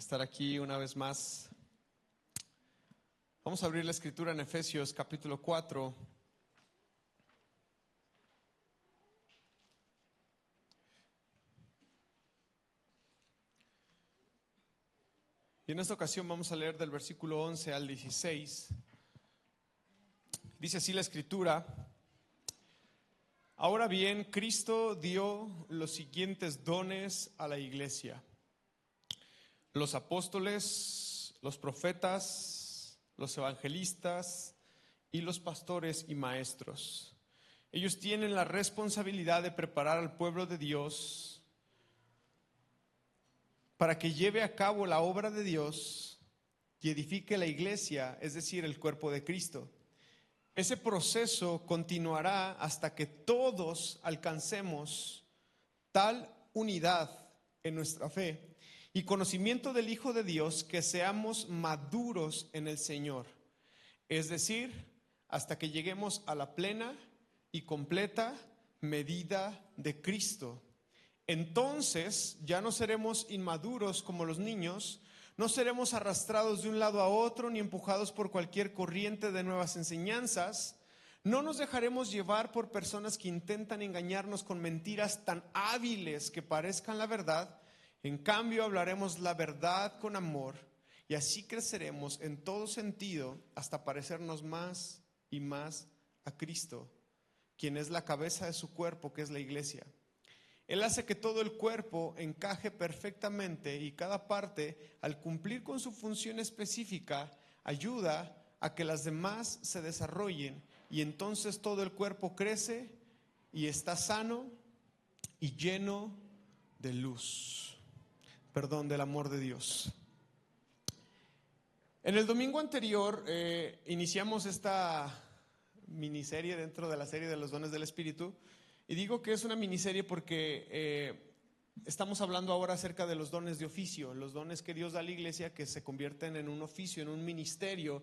estar aquí una vez más. Vamos a abrir la escritura en Efesios capítulo 4. Y en esta ocasión vamos a leer del versículo 11 al 16. Dice así la escritura: Ahora bien, Cristo dio los siguientes dones a la iglesia: los apóstoles, los profetas, los evangelistas y los pastores y maestros. Ellos tienen la responsabilidad de preparar al pueblo de Dios para que lleve a cabo la obra de Dios y edifique la iglesia, es decir, el cuerpo de Cristo. Ese proceso continuará hasta que todos alcancemos tal unidad en nuestra fe y conocimiento del Hijo de Dios que seamos maduros en el Señor, es decir, hasta que lleguemos a la plena y completa medida de Cristo. Entonces ya no seremos inmaduros como los niños, no seremos arrastrados de un lado a otro ni empujados por cualquier corriente de nuevas enseñanzas. No nos dejaremos llevar por personas que intentan engañarnos con mentiras tan hábiles que parezcan la verdad. En cambio, hablaremos la verdad con amor y así creceremos en todo sentido hasta parecernos más y más a Cristo, quien es la cabeza de su cuerpo, que es la iglesia. Él hace que todo el cuerpo encaje perfectamente y cada parte, al cumplir con su función específica, ayuda a que las demás se desarrollen y entonces todo el cuerpo crece y está sano y lleno de luz. Del amor de Dios. En el domingo anterior iniciamos esta miniserie dentro de la serie de los dones del Espíritu. Y digo que es una miniserie porque estamos hablando ahora acerca de los dones de oficio, los dones que Dios da a la iglesia que se convierten en un oficio, en un ministerio,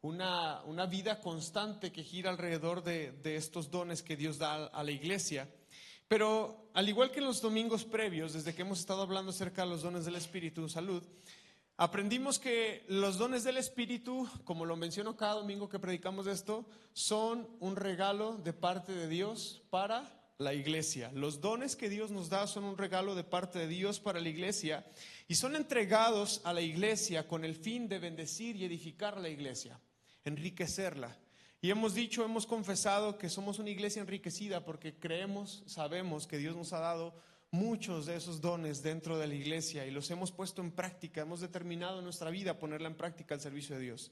una vida constante que gira alrededor de estos dones que Dios da a la iglesia. Pero al igual que en los domingos previos, desde que hemos estado hablando acerca de los dones del Espíritu, salud, aprendimos que los dones del Espíritu, como lo menciono cada domingo que predicamos esto, son un regalo de parte de Dios para la iglesia. Los dones que Dios nos da son un regalo de parte de Dios para la iglesia y son entregados a la iglesia con el fin de bendecir y edificar a la iglesia, enriquecerla. Y hemos confesado que somos una iglesia enriquecida porque sabemos que Dios nos ha dado muchos de esos dones dentro de la iglesia y los hemos puesto en práctica, hemos determinado en nuestra vida ponerla en práctica al servicio de Dios.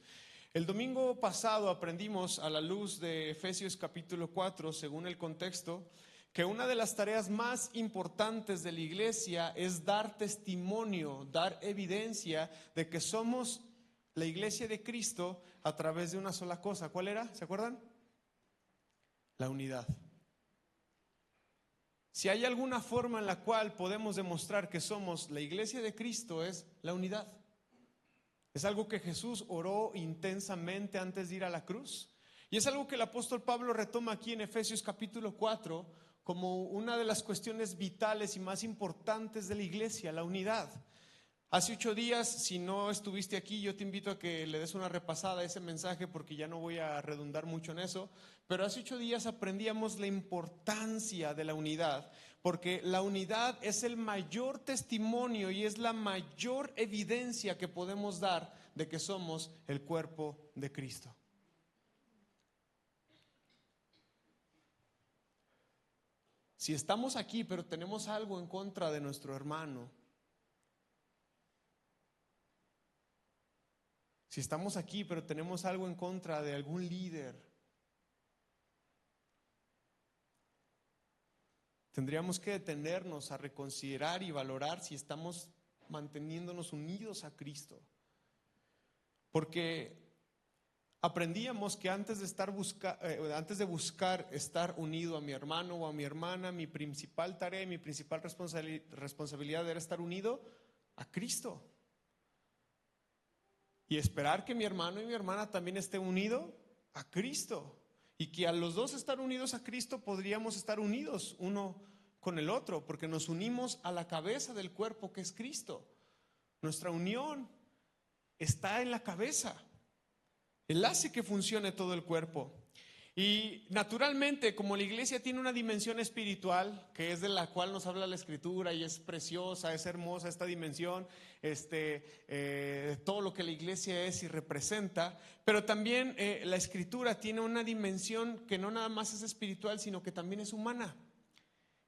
El domingo pasado aprendimos a la luz de Efesios capítulo 4, según el contexto, que una de las tareas más importantes de la iglesia es dar testimonio, dar evidencia de que somos la iglesia de Cristo a través de una sola cosa. ¿Cuál era? ¿Se acuerdan? La unidad. Si hay alguna forma en la cual podemos demostrar que somos la iglesia de Cristo, es la unidad. Es algo que Jesús oró intensamente antes de ir a la cruz. Y es algo que el apóstol Pablo retoma aquí en Efesios capítulo 4 como una de las cuestiones vitales y más importantes de la iglesia, la unidad. Hace 8 días, si no estuviste aquí, yo te invito a que le des una repasada a ese mensaje porque ya no voy a redundar mucho en eso. Pero hace 8 días aprendíamos la importancia de la unidad, porque la unidad es el mayor testimonio y es la mayor evidencia que podemos dar de que somos el cuerpo de Cristo. Si estamos aquí pero tenemos algo en contra de nuestro hermano, si estamos aquí pero tenemos algo en contra de algún líder, tendríamos que detenernos a reconsiderar y valorar si estamos manteniéndonos unidos a Cristo. Porque aprendíamos que antes de buscar estar unido a mi hermano o a mi hermana, mi principal tarea y mi principal responsabilidad era estar unido a Cristo. Y esperar que mi hermano y mi hermana también esté unido a Cristo. Y que a los dos estar unidos a Cristo podríamos estar unidos uno con el otro, porque nos unimos a la cabeza del cuerpo que es Cristo. nuestra unión está en la cabeza. Él hace que funcione todo el cuerpo. Y naturalmente, como la iglesia tiene una dimensión espiritual, que es de la cual nos habla la Escritura y es preciosa, es hermosa esta dimensión, todo lo que la iglesia es y representa, pero también la Escritura tiene una dimensión que no nada más es espiritual, sino que también es humana.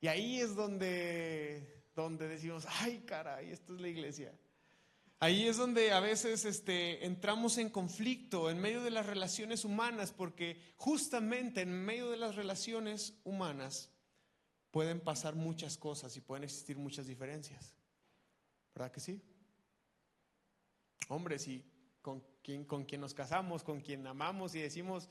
Y ahí es donde decimos, ay caray, esto es la iglesia. Ahí es donde a veces entramos en conflicto en medio de las relaciones humanas, porque justamente en medio de las relaciones humanas pueden pasar muchas cosas y pueden existir muchas diferencias. ¿Verdad que sí? Hombre, si con quien nos casamos, con quien amamos y decimos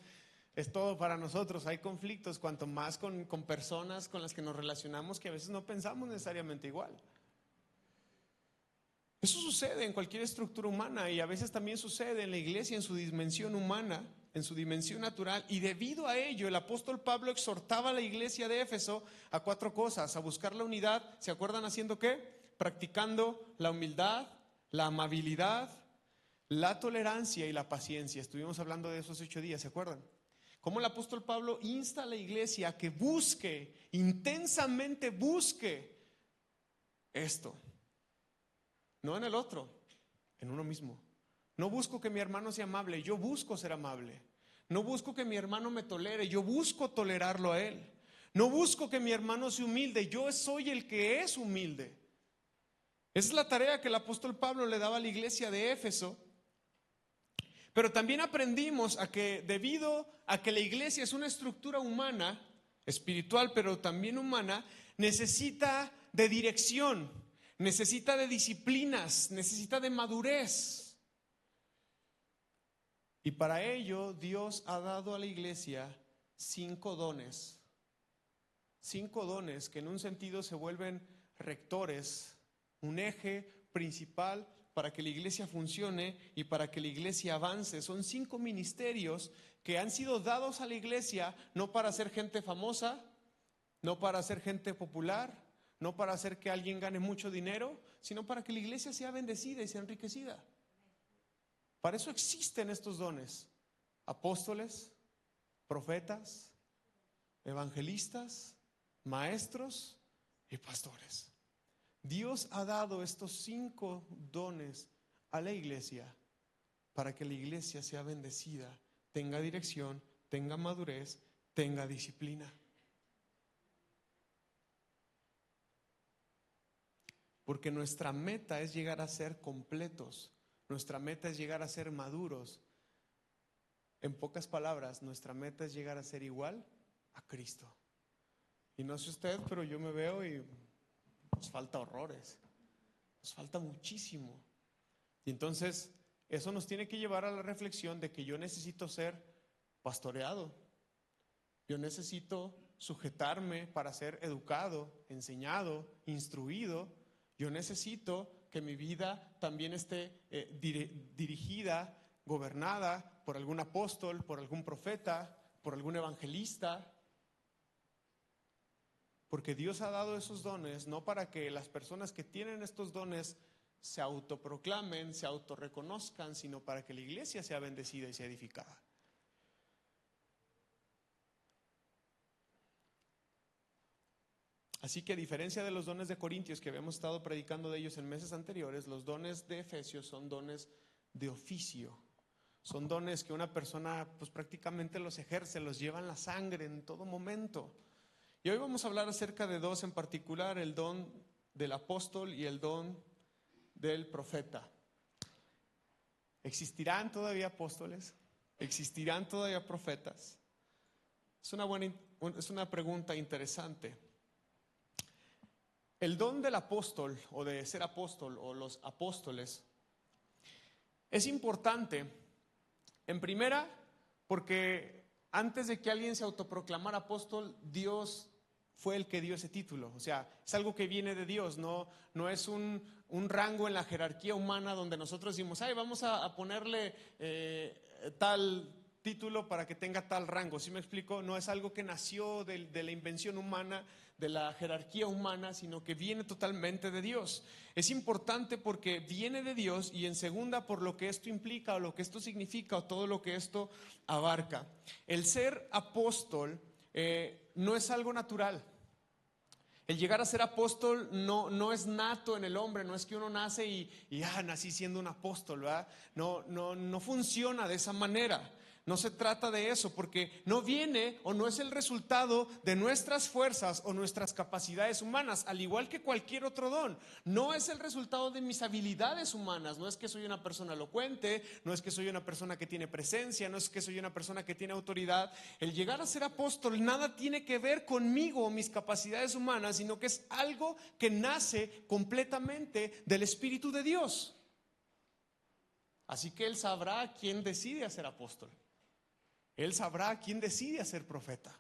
es todo para nosotros, hay conflictos, cuanto más con personas con las que nos relacionamos que a veces no pensamos necesariamente igual. Eso sucede en cualquier estructura humana y a veces también sucede en la iglesia en su dimensión humana, en su dimensión natural, y debido a ello el apóstol Pablo exhortaba a la iglesia de Éfeso a 4 cosas: a buscar la unidad. ¿Se acuerdan haciendo qué? Practicando la humildad, la amabilidad, la tolerancia y la paciencia. Estuvimos hablando de esos 8 días, ¿se acuerdan? Cómo el apóstol Pablo insta a la iglesia a que busque, intensamente busque esto. No en el otro, en uno mismo. No busco que mi hermano sea amable, yo busco ser amable. No busco que mi hermano me tolere, yo busco tolerarlo a él. No busco que mi hermano sea humilde, yo soy el que es humilde. Esa es la tarea que el apóstol Pablo le daba a la iglesia de Éfeso. Pero también aprendimos a que debido a que la iglesia es una estructura humana, espiritual, pero también humana, necesita de dirección. Necesita de disciplinas, necesita de madurez. Y para ello Dios ha dado a la iglesia 5 dones. 5 dones que en un sentido se vuelven rectores, un eje principal para que la iglesia funcione y para que la iglesia avance. Son 5 ministerios que han sido dados a la iglesia no para ser gente famosa, no para ser gente popular, no para hacer que alguien gane mucho dinero, sino para que la iglesia sea bendecida y sea enriquecida. Para eso existen estos dones: apóstoles, profetas, evangelistas, maestros y pastores. Dios ha dado estos 5 dones a la iglesia para que la iglesia sea bendecida, tenga dirección, tenga madurez, tenga disciplina. Porque nuestra meta es llegar a ser completos, nuestra meta es llegar a ser maduros. En pocas palabras, nuestra meta es llegar a ser igual a Cristo. Y no sé usted, pero yo me veo y nos falta horrores, nos falta muchísimo. Y entonces eso nos tiene que llevar a la reflexión de que yo necesito ser pastoreado, yo necesito sujetarme para ser educado, enseñado, instruido. Yo necesito que mi vida también esté dirigida, gobernada por algún apóstol, por algún profeta, por algún evangelista. Porque Dios ha dado esos dones no para que las personas que tienen estos dones se autoproclamen, se autorreconozcan, sino para que la iglesia sea bendecida y sea edificada. Así que a diferencia de los dones de Corintios que habíamos estado predicando de ellos en meses anteriores, los dones de Efesios son dones de oficio. Son dones que una persona pues prácticamente los ejerce, los lleva en la sangre en todo momento. Y hoy vamos a hablar acerca de 2 en particular: el don del apóstol y el don del profeta. ¿Existirán todavía apóstoles? ¿Existirán todavía profetas? Es una pregunta interesante. El don del apóstol o de ser apóstol o los apóstoles es importante, en primera, porque antes de que alguien se autoproclamara apóstol, Dios fue el que dio ese título. O sea, es algo que viene de Dios, no es un rango en la jerarquía humana donde nosotros decimos, vamos a ponerle tal título para que tenga tal rango. ¿Sí me explico? No es algo que nació de la invención humana, de la jerarquía humana, sino que viene totalmente de Dios. Es importante porque viene de Dios, y en segunda por lo que esto implica o lo que esto significa o todo lo que esto abarca. El ser apóstol no es algo natural. El llegar a ser apóstol no es nato en el hombre, no es que uno nace y nací siendo un apóstol, ¿verdad? No funciona de esa manera. No se trata de eso, porque no viene o no es el resultado de nuestras fuerzas o nuestras capacidades humanas, al igual que cualquier otro don. No es el resultado de mis habilidades humanas. No es que soy una persona elocuente, no es que soy una persona que tiene presencia, no es que soy una persona que tiene autoridad. El llegar a ser apóstol nada tiene que ver conmigo o mis capacidades humanas, sino que es algo que nace completamente del Espíritu de Dios. Así que Él sabrá quién decide a ser apóstol. Él sabrá quién decide a ser profeta.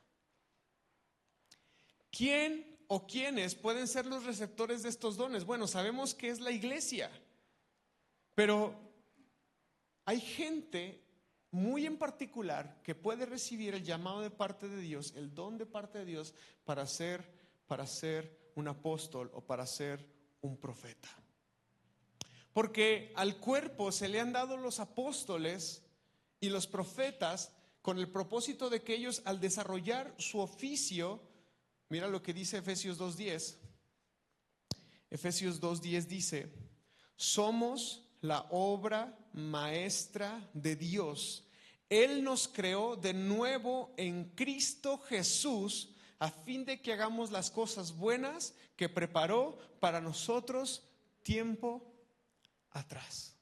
¿Quién o quiénes pueden ser los receptores de estos dones? Bueno, sabemos que es la iglesia, pero hay gente muy en particular que puede recibir el llamado de parte de Dios, el don de parte de Dios para ser un apóstol o para ser un profeta. Porque al cuerpo se le han dado los apóstoles y los profetas con el propósito de que ellos, al desarrollar su oficio, mira lo que dice Efesios 2:10. Efesios 2:10 dice: somos la obra maestra de Dios. Él nos creó de nuevo en Cristo Jesús a fin de que hagamos las cosas buenas que preparó para nosotros tiempo atrás.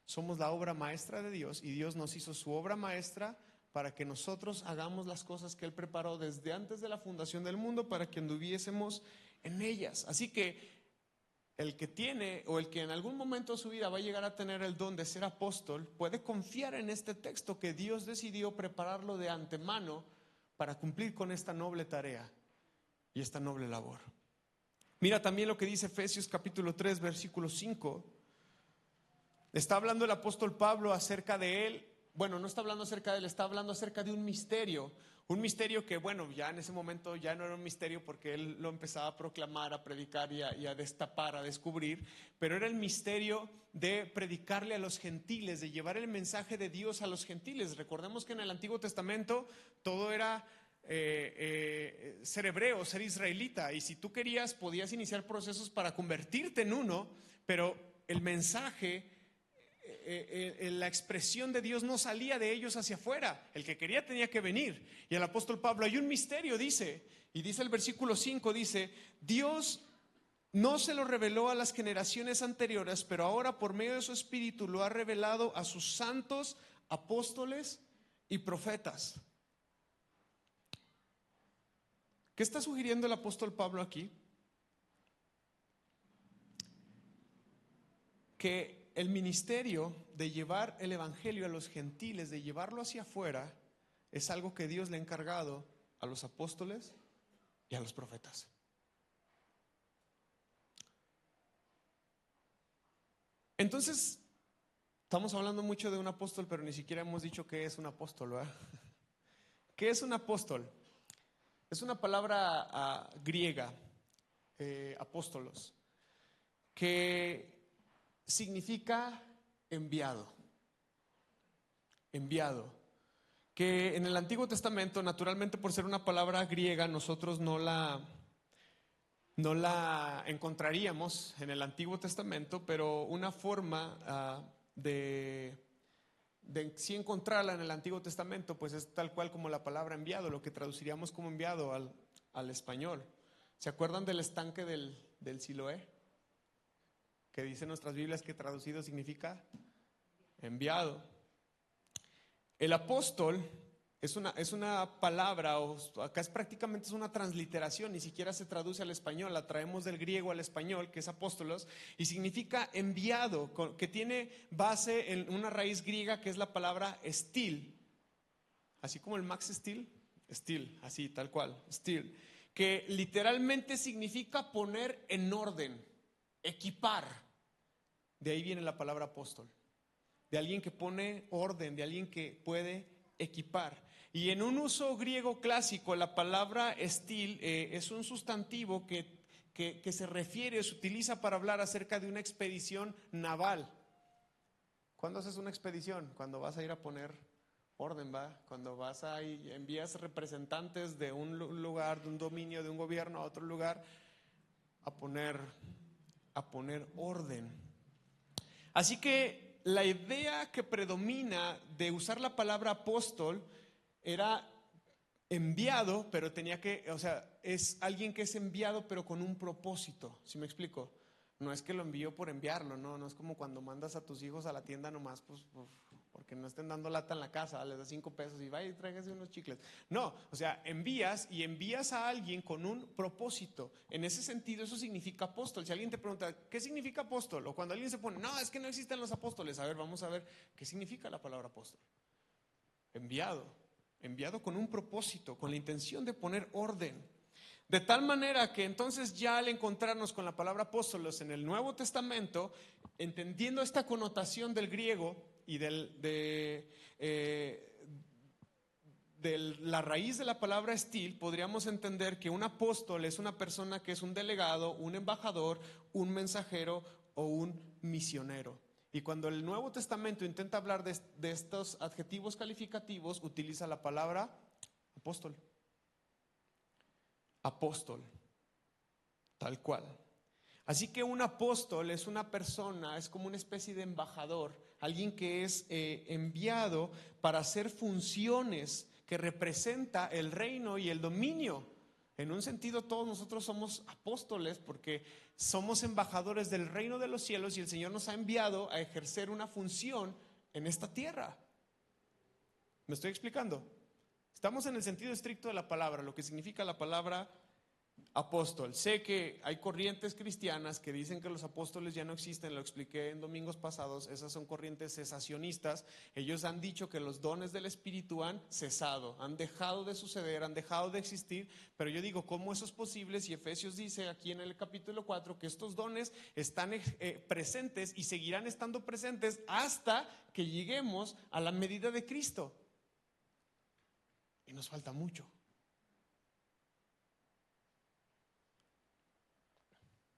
Somos la obra maestra de Dios y Dios nos hizo su obra maestra para que nosotros hagamos las cosas que Él preparó desde antes de la fundación del mundo para que anduviésemos en ellas. Así que el que tiene o el que en algún momento de su vida va a llegar a tener el don de ser apóstol puede confiar en este texto que Dios decidió prepararlo de antemano para cumplir con esta noble tarea y esta noble labor. Mira también lo que dice Efesios capítulo 3 versículo 5. Está hablando el apóstol Pablo acerca de él. Bueno, no está hablando acerca de él, está hablando acerca de un misterio que, bueno, ya en ese momento ya no era un misterio porque él lo empezaba a proclamar, a predicar y a destapar, a descubrir, pero era el misterio de predicarle a los gentiles, de llevar el mensaje de Dios a los gentiles. Recordemos que en el Antiguo Testamento todo era ser hebreo, ser israelita, y si tú querías podías iniciar procesos para convertirte en uno, pero el mensaje, la expresión de Dios no salía de ellos hacia afuera. El que quería tenía que venir. Y el apóstol Pablo, hay un misterio, dice, y dice el versículo 5, dice: Dios no se lo reveló a las generaciones anteriores, pero ahora por medio de su Espíritu lo ha revelado a sus santos apóstoles y profetas. ¿Qué está sugiriendo el apóstol Pablo aquí? Que el ministerio de llevar el evangelio a los gentiles, de llevarlo hacia afuera, es algo que Dios le ha encargado a los apóstoles y a los profetas. Entonces, estamos hablando mucho de un apóstol, pero ni siquiera hemos dicho qué es un apóstol, ¿verdad? ¿Qué es un apóstol? Es una palabra griega, apóstolos, que significa enviado, que en el Antiguo Testamento, naturalmente por ser una palabra griega, nosotros no la encontraríamos en el Antiguo Testamento, pero una forma de sí encontrarla en el Antiguo Testamento, pues es tal cual como la palabra enviado, lo que traduciríamos como enviado al español. ¿Se acuerdan del estanque del Siloé? Que dice en nuestras Biblias que traducido significa enviado. El apóstol es una palabra, o acá prácticamente es una transliteración, ni siquiera se traduce al español, la traemos del griego al español, que es apóstolos, y significa enviado, que tiene base en una raíz griega que es la palabra estil, así como el Max Steel, así tal cual, steel, que literalmente significa poner en orden, equipar. De ahí viene la palabra apóstol, de alguien que pone orden, de alguien que puede equipar. Y en un uso griego clásico, la palabra estil es un sustantivo que se refiere, se utiliza para hablar acerca de una expedición naval. ¿Cuándo haces una expedición? Cuando vas a ir a poner orden, ¿va? Cuando vas a ir, envías representantes de un lugar, de un dominio, de un gobierno a otro lugar a poner orden. Así que la idea que predomina de usar la palabra apóstol era enviado, pero tenía que, o sea, es alguien que es enviado pero con un propósito, ¿sí me explico? No es que lo envío por enviarlo, no es como cuando mandas a tus hijos a la tienda nomás, pues porque no estén dando lata en la casa, les das 5 pesos y vaya y tráigase unos chicles. No, o sea, envías a alguien con un propósito. En ese sentido, eso significa apóstol. Si alguien te pregunta, ¿qué significa apóstol? O cuando alguien se pone, no, es que no existen los apóstoles. A ver, vamos a ver, ¿qué significa la palabra apóstol? Enviado con un propósito, con la intención de poner orden. De tal manera que entonces ya al encontrarnos con la palabra apóstolos en el Nuevo Testamento, entendiendo esta connotación del griego y de la raíz de la palabra estil, podríamos entender que un apóstol es una persona que es un delegado, un embajador, un mensajero o un misionero. Y cuando el Nuevo Testamento intenta hablar de estos adjetivos calificativos, utiliza la palabra apóstol. Apóstol, tal cual. Así que un apóstol es una persona, es como una especie de embajador, alguien que es enviado para hacer funciones que representa el reino y el dominio. En un sentido, todos nosotros somos apóstoles porque somos embajadores del reino de los cielos y el Señor nos ha enviado a ejercer una función en esta tierra. ¿Me estoy explicando? Estamos en el sentido estricto de la palabra, lo que significa la palabra apóstol. Sé que hay corrientes cristianas que dicen que los apóstoles ya no existen, lo expliqué en domingos pasados. Esas son corrientes cesacionistas. Ellos han dicho que los dones del Espíritu han cesado, han dejado de suceder, han dejado de existir. Pero yo digo, ¿cómo eso es posible? Si Efesios dice aquí en el capítulo 4 que estos dones están presentes y seguirán estando presentes hasta que lleguemos a la medida de Cristo. Y nos falta mucho.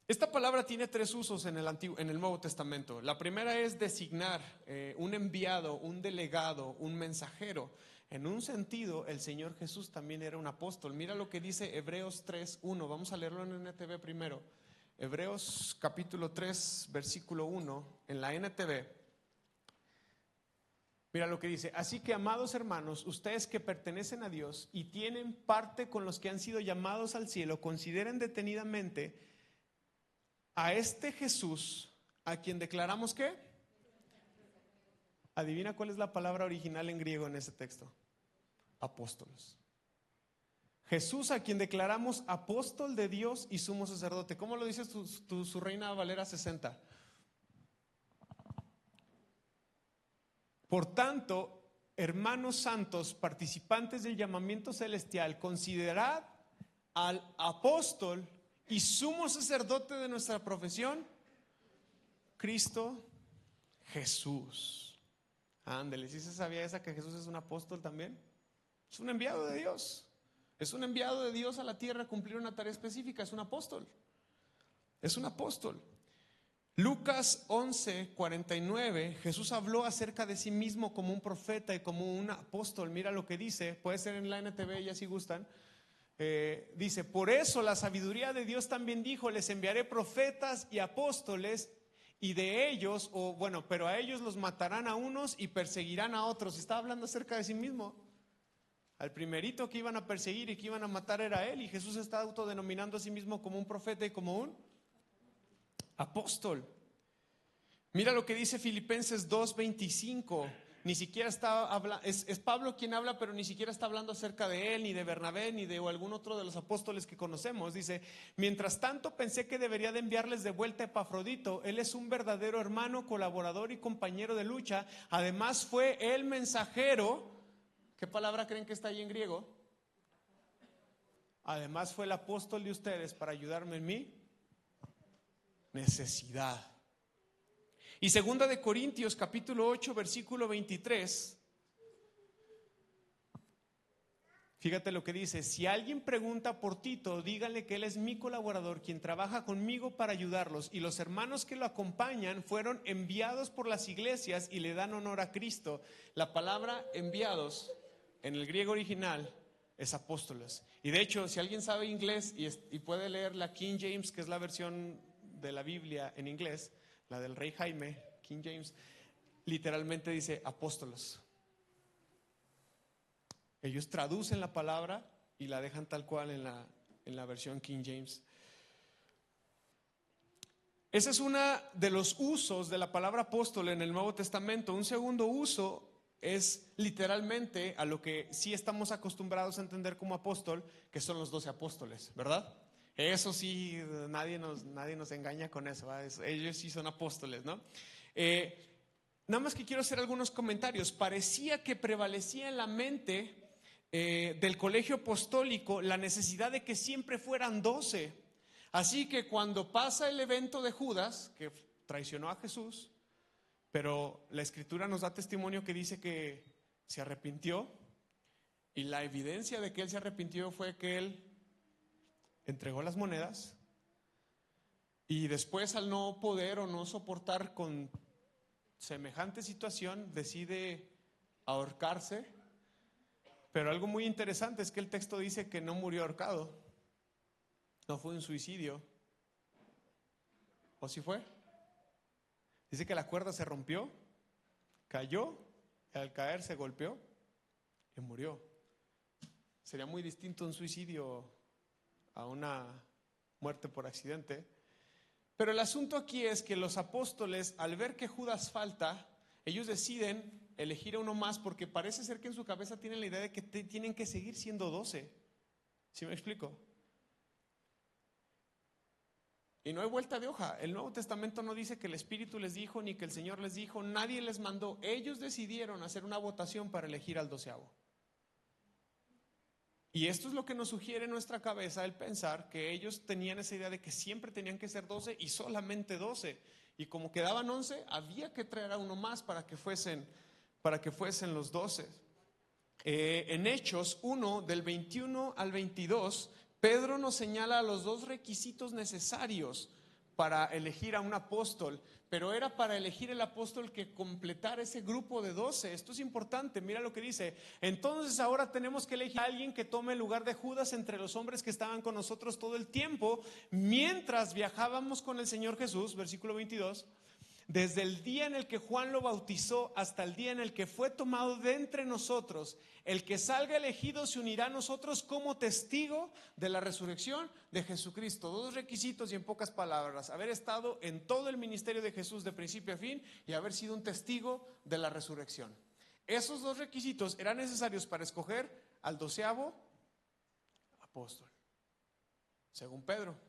Esta palabra tiene 3 usos en el Nuevo Testamento. La primera es designar un enviado, un delegado, un mensajero. En un sentido, el Señor Jesús también era un apóstol. Mira lo que dice Hebreos 3:1. Vamos a leerlo en NTV primero. Hebreos capítulo 3, versículo 1, en la NTV. Mira lo que dice: así que, amados hermanos, ustedes que pertenecen a Dios y tienen parte con los que han sido llamados al cielo, consideren detenidamente a este Jesús, a quien declaramos ¿qué? Adivina cuál es la palabra original en griego en ese texto. Apóstolos. Jesús, a quien declaramos apóstol de Dios y sumo sacerdote. ¿Cómo lo dice su Reina Valera 60? Por tanto, hermanos santos, participantes del llamamiento celestial, considerad al apóstol y sumo sacerdote de nuestra profesión, Cristo Jesús. Ándale, ¿sí se sabía esa que Jesús es un apóstol también? Es un enviado de Dios. Es un enviado de Dios a la tierra a cumplir una tarea específica. Es un apóstol. Es un apóstol. Lucas 11:49, Jesús habló acerca de sí mismo como un profeta y como un apóstol. Mira lo que dice, puede ser en la NTV, ya si gustan. Dice: por eso la sabiduría de Dios también dijo: les enviaré profetas y apóstoles, y de ellos, pero a ellos los matarán a unos y perseguirán a otros. Está hablando acerca de sí mismo. Al primerito que iban a perseguir y que iban a matar era él, y Jesús está autodenominando a sí mismo como un profeta y como un apóstol. Mira lo que dice Filipenses 2:25. Ni siquiera está hablando, es Pablo quien habla, pero ni siquiera está hablando acerca de él, ni de Bernabé, ni de algún otro de los apóstoles que conocemos. Dice: mientras tanto pensé que debería de enviarles de vuelta a Epafrodito. Él es un verdadero hermano, colaborador y compañero de lucha. Además fue el mensajero. ¿Qué palabra creen que está ahí en griego? Además fue el apóstol de ustedes para ayudarme en mi necesidad. Y segunda de Corintios capítulo 8 versículo 23 Fíjate lo que dice: si alguien pregunta por Tito, díganle que él es mi colaborador, quien trabaja conmigo para ayudarlos, y los hermanos que lo acompañan fueron enviados por las iglesias y le dan honor a Cristo. La palabra enviados en el griego original es apóstoles. Y de hecho, si alguien sabe inglés y puede leer la King James, que es la versión de la Biblia en inglés, la del rey Jaime, King James, literalmente dice apóstolos. Ellos traducen la palabra y la dejan tal cual en la versión King James. Ese es uno de los usos de la palabra apóstol en el Nuevo Testamento. Un segundo uso es literalmente a lo que sí estamos acostumbrados a entender como apóstol, que son los 12 apóstoles, ¿verdad? Eso sí, nadie nos engaña con eso, ¿verdad? Ellos sí son apóstoles, ¿no? Nada más que quiero hacer algunos comentarios. Parecía que prevalecía en la mente del colegio apostólico la necesidad de que siempre fueran 12. Así que cuando pasa el evento de Judas, que traicionó a Jesús, pero la escritura nos da testimonio que dice que se arrepintió, y la evidencia de que él se arrepintió fue que él entregó las monedas, y después, al no poder o no soportar con semejante situación, decide ahorcarse. Pero algo muy interesante es que el texto dice que no murió ahorcado, no fue un suicidio. ¿O sí fue? Dice que la cuerda se rompió, cayó, y al caer se golpeó y murió. Sería muy distinto un suicidio a una muerte por accidente. Pero el asunto aquí es que los apóstoles, al ver que Judas falta, ellos deciden elegir a uno más, porque parece ser que en su cabeza tienen la idea de que tienen que seguir siendo 12. ¿Sí me explico? Y no hay vuelta de hoja. El Nuevo Testamento no dice que el Espíritu les dijo, ni que el Señor les dijo, nadie les mandó. Ellos decidieron hacer una votación para elegir al 12avo. Y esto es lo que nos sugiere en nuestra cabeza el pensar que ellos tenían esa idea de que siempre tenían que ser 12 y solamente 12. Y como quedaban 11, había que traer a uno más para que fuesen los 12. En Hechos 1, del 21 al 22, Pedro nos señala los dos requisitos necesarios para elegir a un apóstol, pero era para elegir el apóstol que completara ese grupo de 12. Esto es importante, mira lo que dice: entonces ahora tenemos que elegir a alguien que tome el lugar de Judas entre los hombres que estaban con nosotros todo el tiempo mientras viajábamos con el Señor Jesús. Versículo 22. Desde el día en el que Juan lo bautizó hasta el día en el que fue tomado de entre nosotros, el que salga elegido se unirá a nosotros como testigo de la resurrección de Jesucristo. Dos requisitos, y en pocas palabras: haber estado en todo el ministerio de Jesús de principio a fin y haber sido un testigo de la resurrección. Esos dos requisitos eran necesarios para escoger al 12avo apóstol, según Pedro.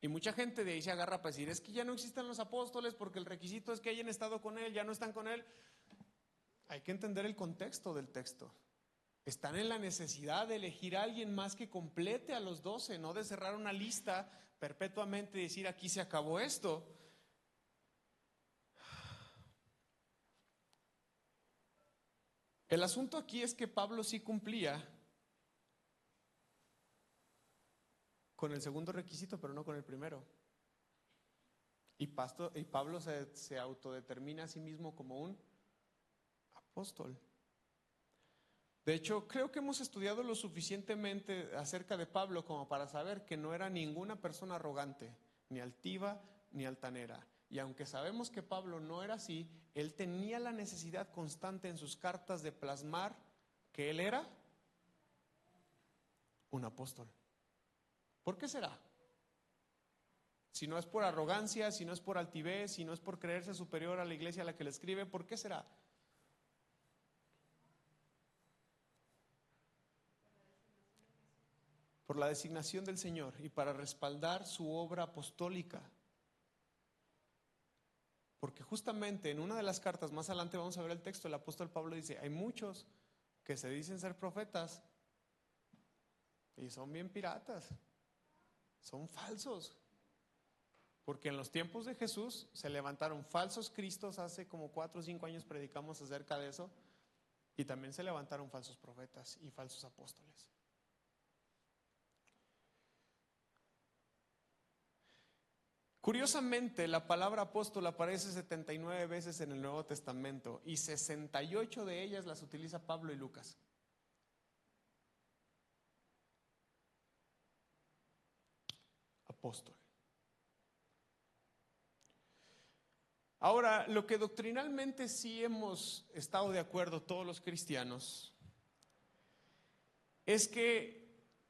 Y mucha gente de ahí se agarra para decir: es que ya no existen los apóstoles porque el requisito es que hayan estado con él, ya no están con él. Hay que entender el contexto del texto. Están en la necesidad de elegir a alguien más que complete a los 12, no de cerrar una lista perpetuamente y decir: aquí se acabó esto. El asunto aquí es que Pablo sí cumplía con el segundo requisito, pero no con el primero. Y Pablo se autodetermina a sí mismo como un apóstol. De hecho, creo que hemos estudiado lo suficientemente acerca de Pablo como para saber que no era ninguna persona arrogante, ni altiva, ni altanera. Y aunque sabemos que Pablo no era así, él tenía la necesidad constante en sus cartas de plasmar que él era un apóstol. ¿Por qué será? Si no es por arrogancia, si no es por altivez, si no es por creerse superior a la iglesia a la que le escribe, ¿por qué será? Por la designación del Señor y para respaldar su obra apostólica. Porque justamente en una de las cartas, más adelante vamos a ver el texto, el apóstol Pablo dice: hay muchos que se dicen ser profetas y son bien piratas, son falsos. Porque en los tiempos de Jesús se levantaron falsos cristos. Hace como 4 o 5 años predicamos acerca de eso. Y también se levantaron falsos profetas y falsos apóstoles. Curiosamente, la palabra apóstol aparece 79 veces en el Nuevo Testamento y 68 de ellas las utiliza Pablo y Lucas. Apóstol. Ahora, lo que doctrinalmente sí hemos estado de acuerdo todos los cristianos es que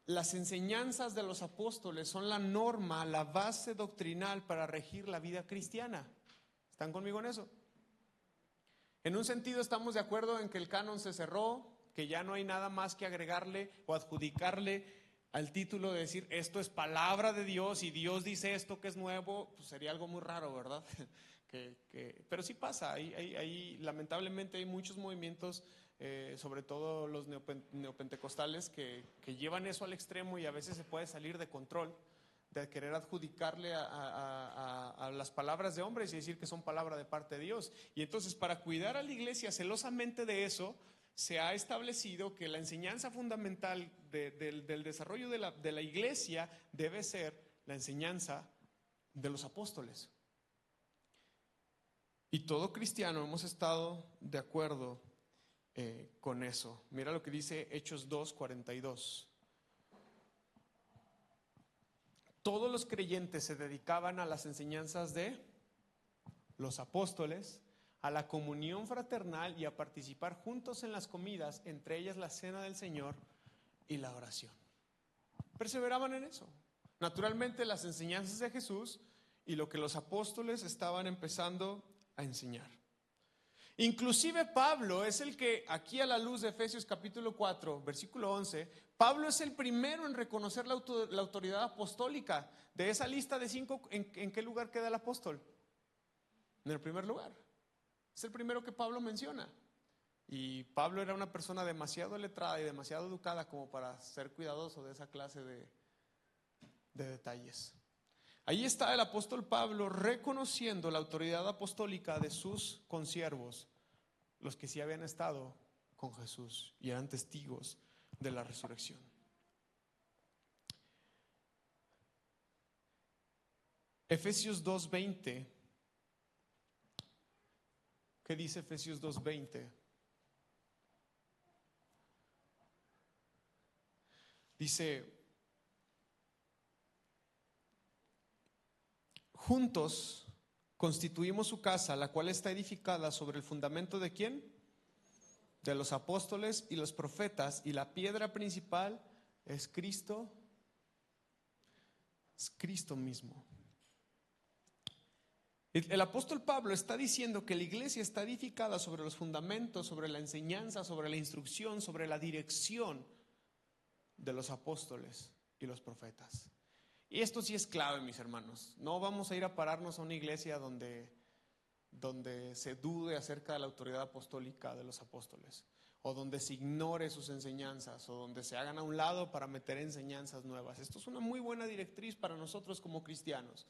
las enseñanzas de los apóstoles son la norma, la base doctrinal para regir la vida cristiana. ¿Están conmigo en eso? En un sentido estamos de acuerdo en que el canon se cerró, que ya no hay nada más que agregarle o adjudicarle al título de decir esto es palabra de Dios y Dios dice esto que es nuevo, pues sería algo muy raro, ¿verdad? Pero sí pasa, lamentablemente hay muchos movimientos, sobre todo los neopentecostales, que llevan eso al extremo y a veces se puede salir de control, de querer adjudicarle a las palabras de hombres y decir que son palabra de parte de Dios. Y entonces, para cuidar a la iglesia celosamente de eso, se ha establecido que la enseñanza fundamental del desarrollo de la iglesia debe ser la enseñanza de los apóstoles. Y todo cristiano hemos estado de acuerdo con eso. Mira lo que dice Hechos 2:42. Todos los creyentes se dedicaban a las enseñanzas de los apóstoles, a la comunión fraternal y a participar juntos en las comidas, entre ellas la cena del Señor y la oración. Perseveraban en eso. Naturalmente, las enseñanzas de Jesús y lo que los apóstoles estaban empezando a enseñar. Inclusive Pablo es el que, aquí a la luz de Efesios capítulo 4, versículo 11, Pablo es el primero en reconocer la autoridad apostólica. De esa lista de 5, ¿en qué lugar queda el apóstol? En el primer lugar. Es el primero que Pablo menciona. Y Pablo era una persona demasiado letrada y demasiado educada como para ser cuidadoso de esa clase de detalles. Ahí está el apóstol Pablo reconociendo la autoridad apostólica de sus consiervos, los que sí habían estado con Jesús y eran testigos de la resurrección. Efesios 2:20. ¿Qué dice Efesios 2:20? Dice: juntos constituimos su casa, la cual está edificada sobre el fundamento ¿de quién? De los apóstoles y los profetas, y la piedra principal es Cristo mismo. El apóstol Pablo está diciendo que la iglesia está edificada sobre los fundamentos, sobre la enseñanza, sobre la instrucción, sobre la dirección de los apóstoles y los profetas. Y esto sí es clave, mis hermanos. No vamos a ir a pararnos a una iglesia donde se dude acerca de la autoridad apostólica de los apóstoles, o donde se ignore sus enseñanzas, o donde se hagan a un lado para meter enseñanzas nuevas. Esto es una muy buena directriz para nosotros como cristianos,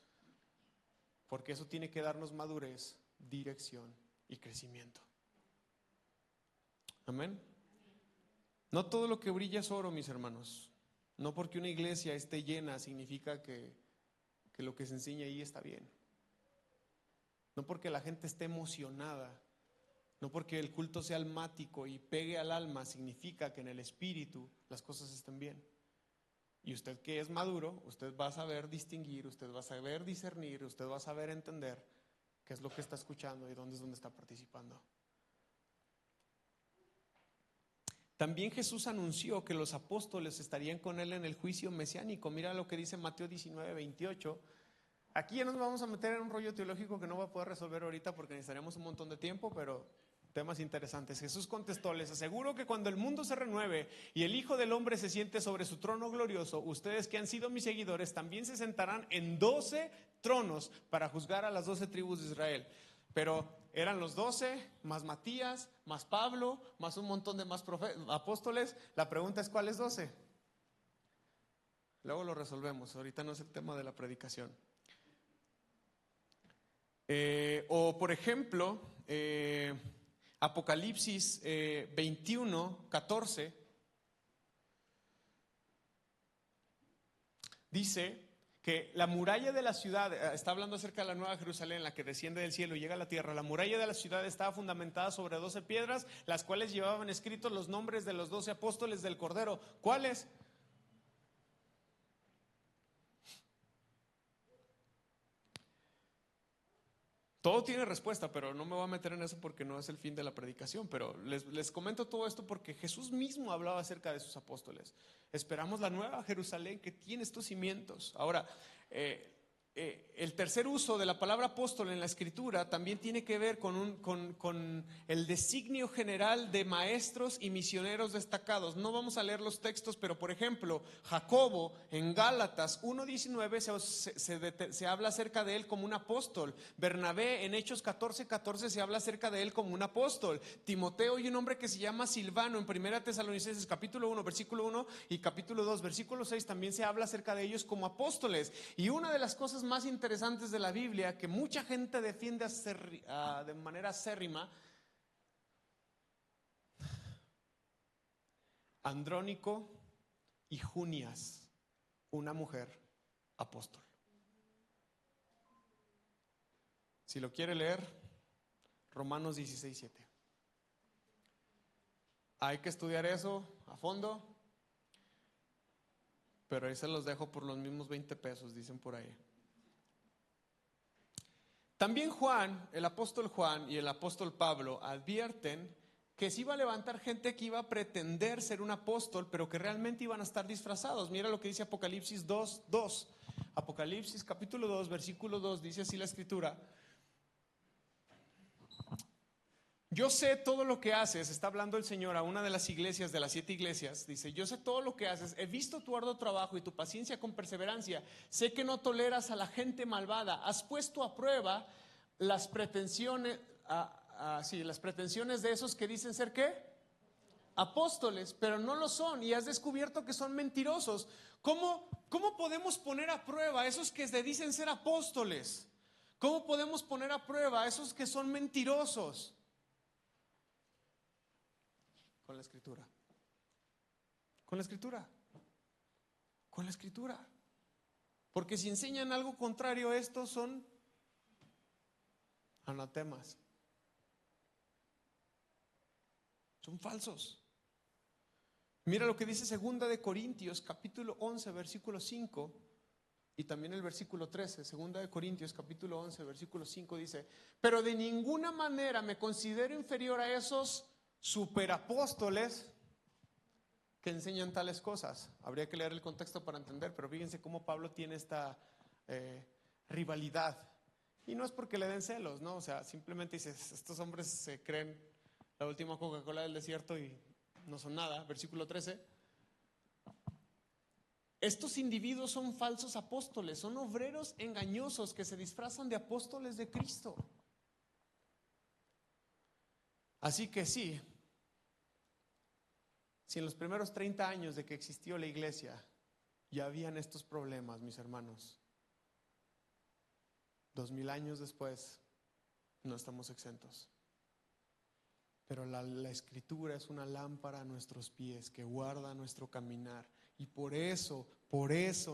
porque eso tiene que darnos madurez, dirección y crecimiento. Amén. No todo lo que brilla es oro, mis hermanos. No porque una iglesia esté llena significa que lo que se enseña ahí está bien. No porque la gente esté emocionada, no porque el culto sea almático y pegue al alma significa que en el espíritu las cosas estén bien. Y usted, que es maduro, usted va a saber distinguir, usted va a saber discernir, usted va a saber entender qué es lo que está escuchando y dónde es donde está participando. También Jesús anunció que los apóstoles estarían con él en el juicio mesiánico. Mira lo que dice Mateo 19:28. Aquí ya nos vamos a meter en un rollo teológico que no va a poder resolver ahorita porque necesitaríamos un montón de tiempo, pero temas interesantes. Jesús contestó: les aseguro que cuando el mundo se renueve y el Hijo del Hombre se siente sobre su trono glorioso, ustedes que han sido mis seguidores también se sentarán en 12 tronos para juzgar a las 12 tribus de Israel. Pero eran los 12, más Matías, más Pablo, más un montón de más apóstoles. La pregunta es: ¿cuáles 12? Luego lo resolvemos, ahorita no es el tema de la predicación. O por ejemplo, Apocalipsis 21, 14, dice que la muralla de la ciudad, está hablando acerca de la nueva Jerusalén, la que desciende del cielo y llega a la tierra. La muralla de la ciudad estaba fundamentada sobre 12 piedras, las cuales llevaban escritos los nombres de los 12 apóstoles del Cordero. ¿Cuáles? Todo tiene respuesta, pero no me voy a meter en eso porque no es el fin de la predicación. Pero les comento todo esto porque Jesús mismo hablaba acerca de sus apóstoles. Esperamos la nueva Jerusalén que tiene estos cimientos. Ahora, el tercer uso de la palabra apóstol en la Escritura también tiene que ver con el designio general de maestros y misioneros destacados. No vamos a leer los textos, pero por ejemplo, Jacobo en Gálatas 1:19 se habla acerca de él como un apóstol. Bernabé en Hechos 14:14 se habla acerca de él como un apóstol. Timoteo y un hombre que se llama Silvano en 1 Tesalonicenses capítulo 1 versículo 1 y capítulo 2 versículo 6 también se habla acerca de ellos como apóstoles. Y una de las cosas más interesantes de la Biblia que mucha gente defiende de manera acérrima, Andrónico y Junias, una mujer apóstol. Si lo quiere leer, Romanos 16:7. Hay que estudiar eso a fondo, pero ahí se los dejo por los mismos 20 pesos, dicen por ahí. También Juan, el apóstol Juan y el apóstol Pablo advierten que se iba a levantar gente que iba a pretender ser un apóstol, pero que realmente iban a estar disfrazados. Mira lo que dice Apocalipsis 2:2. Apocalipsis capítulo 2, versículo 2, dice así la escritura: yo sé todo lo que haces. Está hablando el Señor a una de las iglesias, de las 7 iglesias. Dice: yo sé todo lo que haces. He visto tu arduo trabajo y tu paciencia con perseverancia. Sé que no toleras a la gente malvada. Has puesto a prueba las pretensiones, las pretensiones de esos que dicen ser ¿qué? Apóstoles, pero no lo son. Y has descubierto que son mentirosos. ¿Cómo podemos poner a prueba a esos que se dicen ser apóstoles? ¿Cómo podemos poner a prueba a esos que son mentirosos? Con la escritura. Con la escritura. Con la escritura. Porque si enseñan algo contrario a esto, son anatemas. Son falsos. Mira lo que dice 2 Corintios capítulo 11 versículo 5 y también el versículo 13. 2 Corintios capítulo 11 versículo 5 dice: pero de ninguna manera me considero inferior a esos superapóstoles que enseñan tales cosas. Habría que leer el contexto para entender, pero fíjense cómo Pablo tiene esta rivalidad. Y no es porque le den celos, ¿no? O sea, simplemente dice: estos hombres se creen la última Coca-Cola del desierto y no son nada. Versículo 13: estos individuos son falsos apóstoles, son obreros engañosos que se disfrazan de apóstoles de Cristo. Así que sí, si en los primeros 30 años de que existió la iglesia ya habían estos problemas, mis hermanos, 2000 años después no estamos exentos. Pero la escritura es una lámpara a nuestros pies que guarda nuestro caminar. Y por eso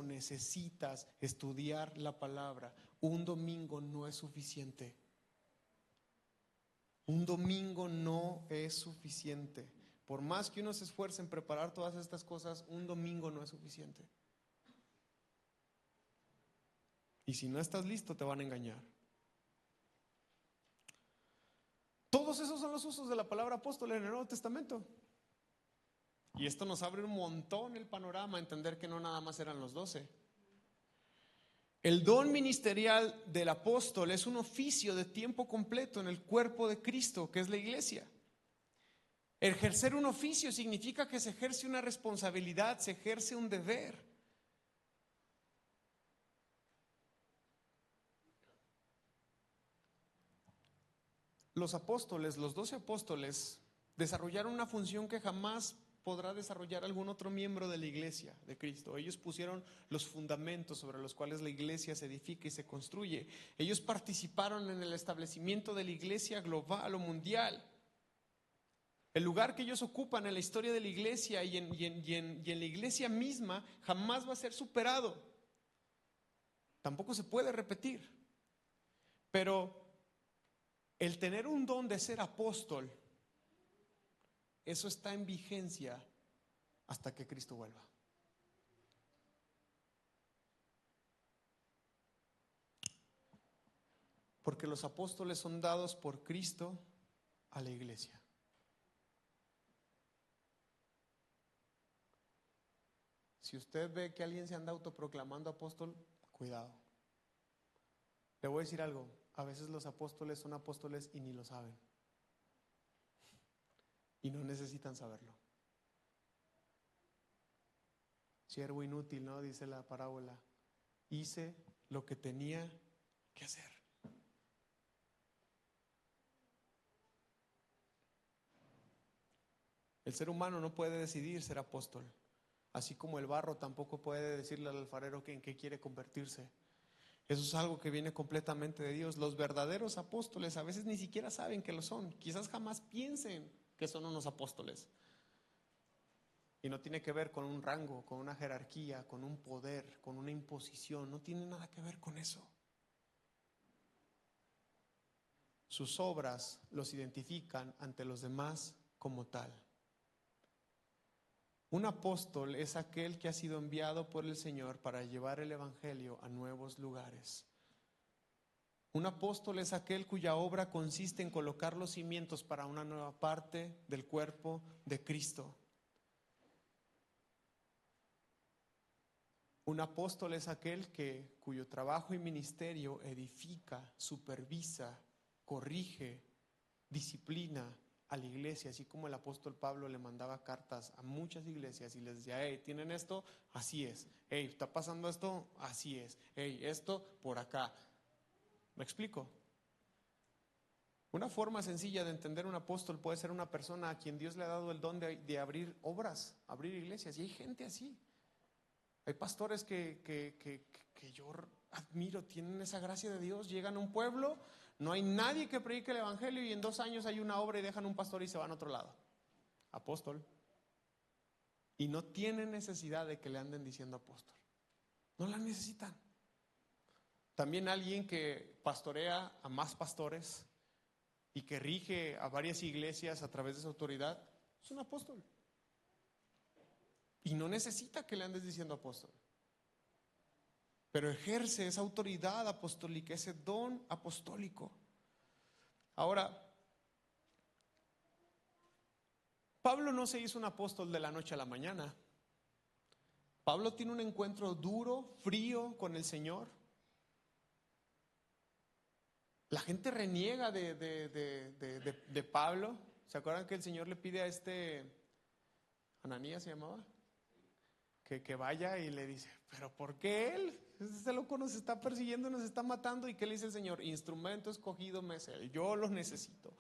necesitas estudiar la palabra. Un domingo no es suficiente. Un domingo no es suficiente. Por más que uno se esfuerce en preparar todas estas cosas, un domingo no es suficiente. Y si no estás listo, te van a engañar. Todos esos son los usos de la palabra apóstol en el Nuevo Testamento. Y esto nos abre un montón el panorama, entender que no nada más eran los 12. El don ministerial del apóstol es un oficio de tiempo completo en el cuerpo de Cristo, que es la iglesia. Ejercer un oficio significa que se ejerce una responsabilidad, se ejerce un deber. Los apóstoles, los 12 apóstoles, desarrollaron una función que jamás podrá desarrollar algún otro miembro de la iglesia de Cristo. Ellos pusieron los fundamentos sobre los cuales la iglesia se edifica y se construye. Ellos participaron en el establecimiento de la iglesia global o mundial. El lugar que ellos ocupan en la historia de la iglesia y en la iglesia misma jamás va a ser superado. Tampoco se puede repetir. Pero el tener un don de ser apóstol, eso está en vigencia hasta que Cristo vuelva. Porque los apóstoles son dados por Cristo a la iglesia. Si usted ve que alguien se anda autoproclamando apóstol, cuidado. Le voy a decir algo, a veces los apóstoles son apóstoles y ni lo saben. Y no necesitan saberlo. Siervo inútil, ¿no? Dice la parábola. Hice lo que tenía que hacer. El ser humano no puede decidir ser apóstol. Así como el barro tampoco puede decirle al alfarero en qué quiere convertirse. Eso es algo que viene completamente de Dios. Los verdaderos apóstoles a veces ni siquiera saben que lo son. Quizás jamás piensen que son unos apóstoles. Y no tiene que ver con un rango, con una jerarquía, con un poder, con una imposición. No tiene nada que ver con eso. Sus obras los identifican ante los demás como tal. Un apóstol es aquel que ha sido enviado por el Señor para llevar el evangelio a nuevos lugares. Un apóstol es aquel cuya obra consiste en colocar los cimientos para una nueva parte del cuerpo de Cristo. Un apóstol es aquel cuyo trabajo y ministerio edifica, supervisa, corrige, disciplina a la iglesia, así como el apóstol Pablo le mandaba cartas a muchas iglesias y les decía, hey, ¿tienen esto? Así es. Hey, ¿está pasando esto? Así es. Hey, esto por acá. ¿Me explico? Una forma sencilla de entender un apóstol puede ser una persona a quien Dios le ha dado el don de abrir obras, abrir iglesias, y hay gente así. Hay pastores que yo admiro, tienen esa gracia de Dios, llegan a un pueblo, no hay nadie que predique el evangelio y en 2 años hay una obra y dejan un pastor y se van a otro lado. Apóstol. Y no tienen necesidad de que le anden diciendo apóstol. No la necesitan. También alguien que pastorea a más pastores y que rige a varias iglesias a través de su autoridad, es un apóstol. Y no necesita que le andes diciendo apóstol. Pero ejerce esa autoridad apostólica, ese don apostólico. Ahora, Pablo no se hizo un apóstol de la noche a la mañana. Pablo tiene un encuentro duro, frío con el Señor. La gente reniega de Pablo. ¿Se acuerdan que el Señor le pide a Ananías se llamaba? Que vaya y le dice, ¿pero por qué él? Ese loco nos está persiguiendo, nos está matando. ¿Y qué le dice el Señor? Instrumento escogido me es él, yo lo necesito.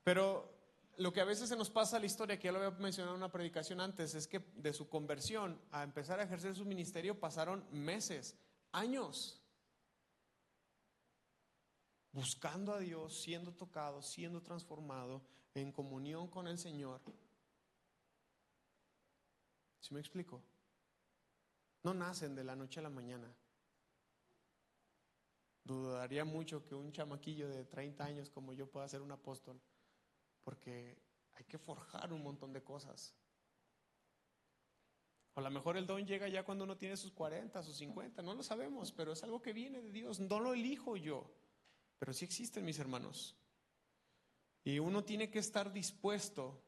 Pero lo que a veces se nos pasa a la historia, que ya lo había mencionado en una predicación antes, es que de su conversión a empezar a ejercer su ministerio pasaron meses, años, buscando a Dios, siendo tocado, siendo transformado, en comunión con el Señor. ¿Sí me explico? No nacen de la noche a la mañana. Dudaría mucho que un chamaquillo de 30 años como yo pueda ser un apóstol, porque hay que forjar un montón de cosas. O a lo mejor el don llega ya cuando uno tiene sus 40, sus 50, no lo sabemos, pero es algo que viene de Dios, no lo elijo yo, pero sí existen, mis hermanos. Y uno tiene que estar dispuesto,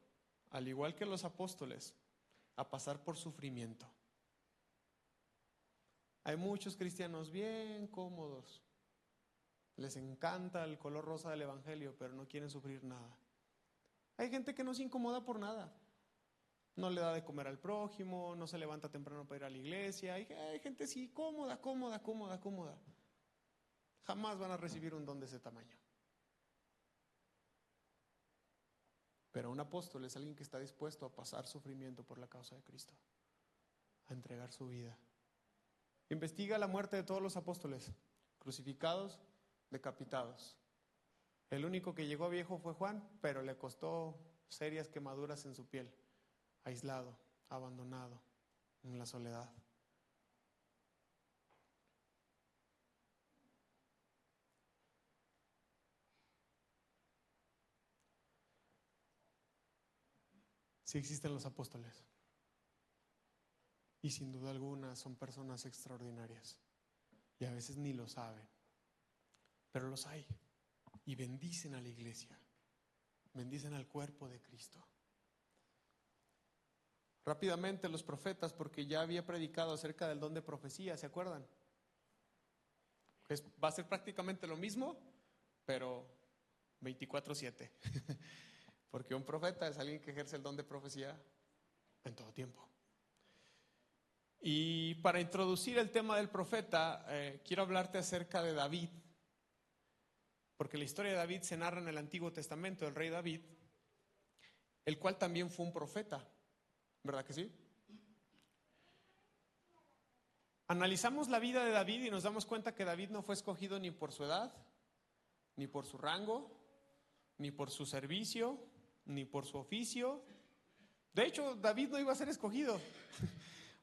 al igual que los apóstoles, a pasar por sufrimiento. Hay muchos cristianos bien cómodos, les encanta el color rosa del evangelio, pero no quieren sufrir nada. Hay gente que no se incomoda por nada, no le da de comer al prójimo, no se levanta temprano para ir a la iglesia. Hay gente así cómoda. Jamás van a recibir un don de ese tamaño. Pero un apóstol es alguien que está dispuesto a pasar sufrimiento por la causa de Cristo, a entregar su vida. Investiga la muerte de todos los apóstoles, crucificados, decapitados. El único que llegó viejo fue Juan, pero le costó serias quemaduras en su piel, aislado, abandonado, en la soledad. Sí existen los apóstoles. Y sin duda alguna son personas extraordinarias. Y a veces ni lo saben. Pero los hay. Y bendicen a la iglesia. Bendicen al cuerpo de Cristo. Rápidamente los profetas, porque ya había predicado acerca del don de profecía, ¿se acuerdan? Va a ser prácticamente lo mismo, pero 24/7. Porque un profeta es alguien que ejerce el don de profecía en todo tiempo. Y para introducir el tema del profeta, quiero hablarte acerca de David. Porque la historia de David se narra en el Antiguo Testamento, el rey David, el cual también fue un profeta. ¿Verdad que sí? Analizamos la vida de David y nos damos cuenta que David no fue escogido ni por su edad, ni por su rango, ni por su servicio, ni por su oficio. De hecho, David no iba a ser escogido.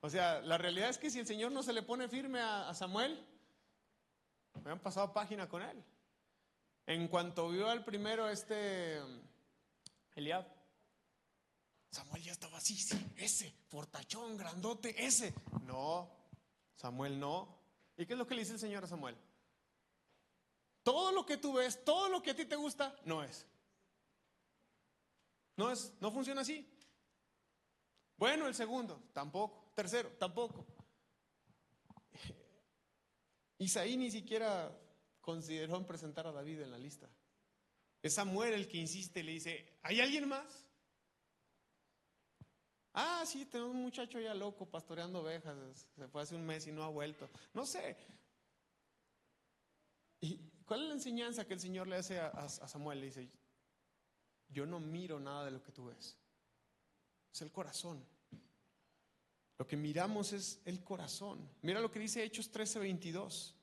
O sea, la realidad es que si el Señor no se le pone firme a Samuel, me han pasado página con él. En cuanto vio al primero Eliab, Samuel ya estaba así, sí, ese, fortachón, grandote, ese. No, Samuel no. ¿Y qué es lo que le dice el Señor a Samuel? Todo lo que tú ves, todo lo que a ti te gusta, no es. No funciona así. Bueno, el segundo, tampoco. Tercero, tampoco. Isaí ni siquiera consideró en presentar a David en la lista. Es Samuel el que insiste y le dice, ¿hay alguien más? Ah, sí, tenemos un muchacho ya loco pastoreando ovejas, se fue hace un mes y no ha vuelto. No sé. ¿Y cuál es la enseñanza que el Señor le hace a Samuel? Le dice, yo no miro nada de lo que tú ves. Es el corazón. Lo que miramos es el corazón. Mira lo que dice Hechos 13:22.